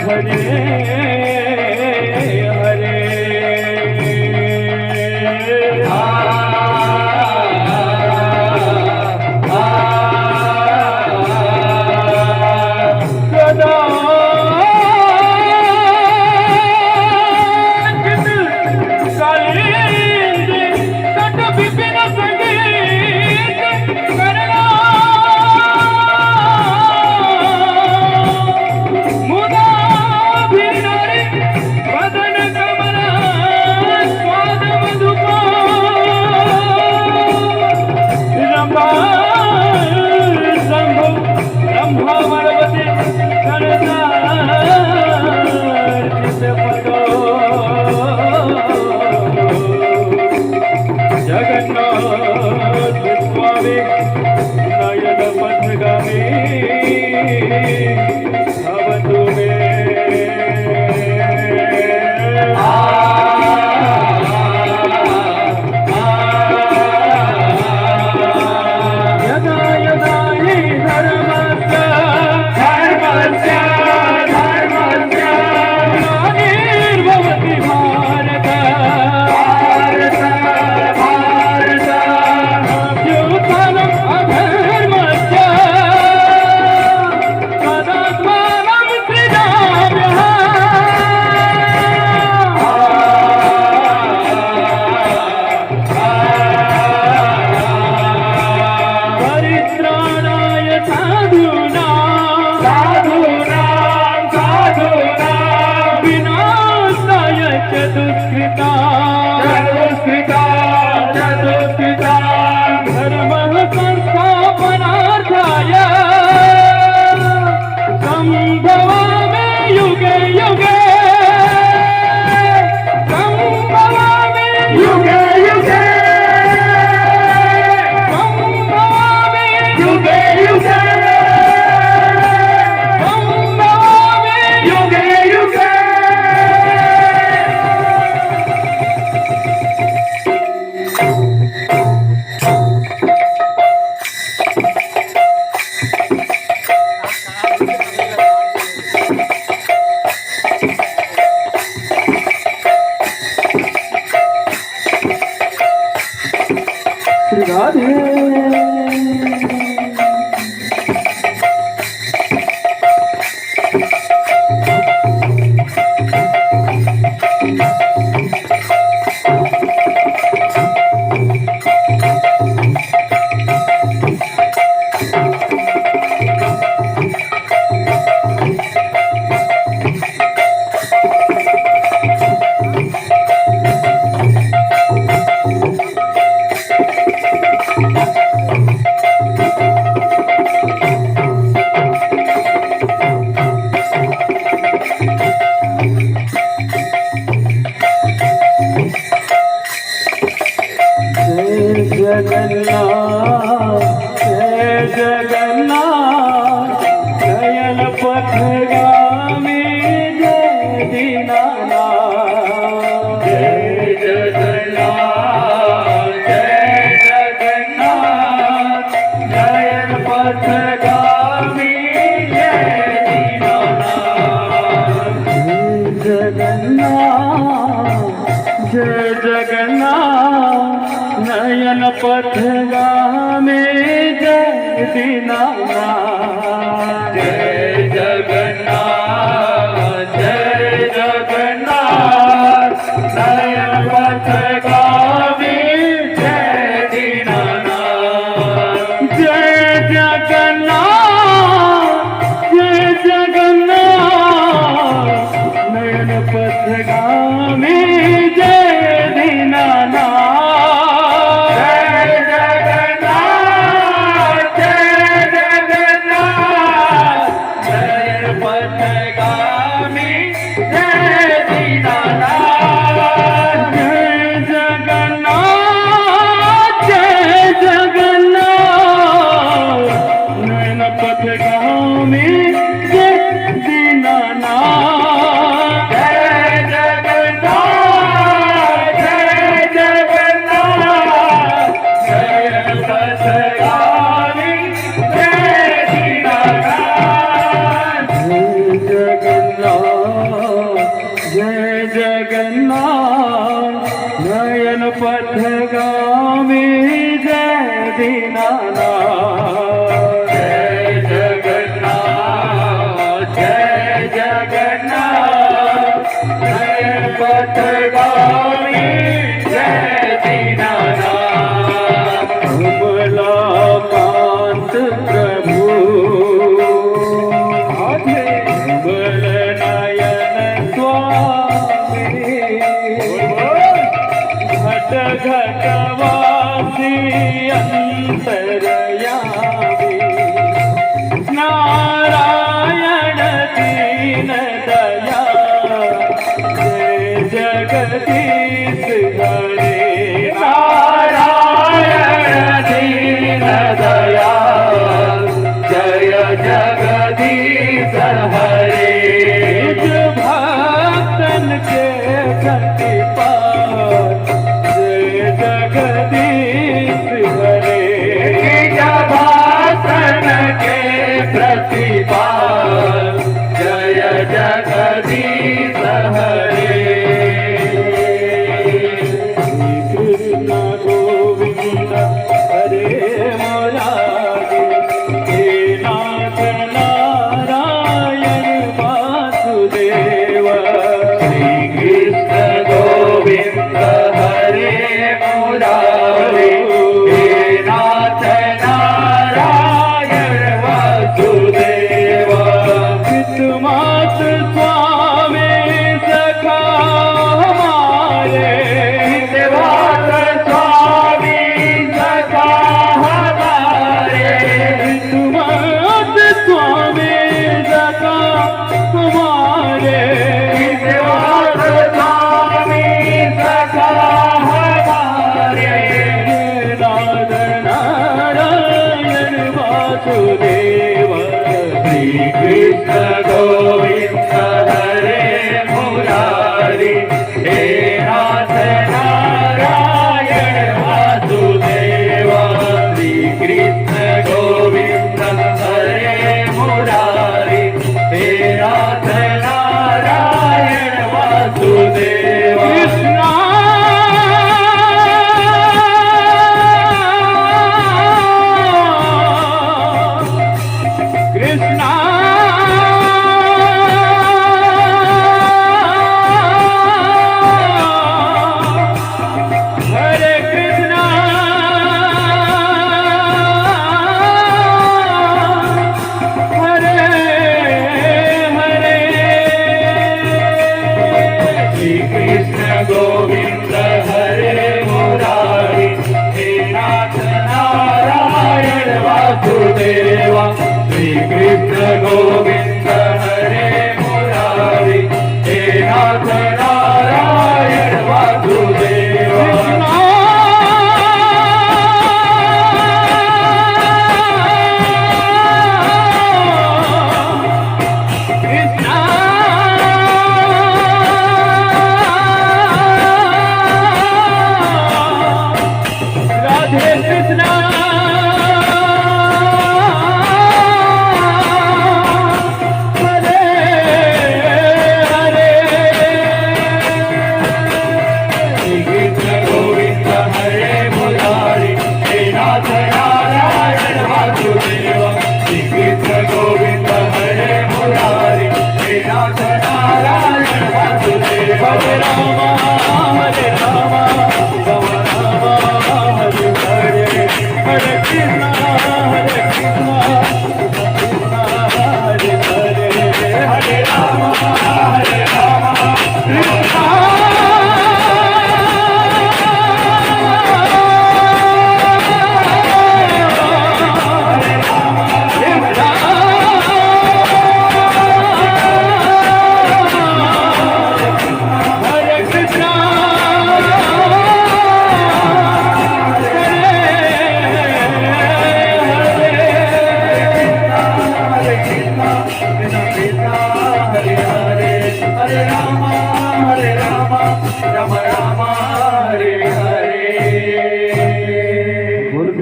भजे हरे सदा पथगामी जय दीनानाथ जय जगन्नाथ जय जगन्नाथ नयन पथगामी जय दीनानाथ जय जगन्नाथ नयन पथगामी जय दीनानाथ जय जय जगन्नाथ नयन पथगामी जय दीनानाथ जय जगन्नाथ नयन पथगामी जय दीनानाथ कमलाकांत प्रभु घटवासी अंतरयामी नारायण दीन दया जय जगदीश हरे नारायण दीन दया जय जगदीश हरे भक्तन के प्रतिपाल जगदीश हरे जगभासन के प्रतिपाल जय जगदीश हरे कृष्ण गोविंद हरे मुरारी हे नाथ नारायण वासुदेव श्री कृष्ण गोविंद हरे मुरारी हे नाथ नारायण वासुदेव हितमात स्वामी सखा हमारे हितमात स्वामी सखा हमारे हितमात स्वामी सखा हमारे हितमात स्वामी सखा वासुदेव श्री कृष्ण गोविंद हरे मुरारी हे नाथ नारायण वासुदेव श्री कृष्ण गोविंद हरे मुरारी हे नाथ नारायण वासुदेव कृष्ण गोविंद हरे मुरारी हे नाथ नारायण वासुदेव श्री कृष्ण गोविंद हरे मुरारी हे नाथ Narayan Vasudev Hare Rama, Hare Rama, Rama Rama, Hare Hare, Hare Krishna.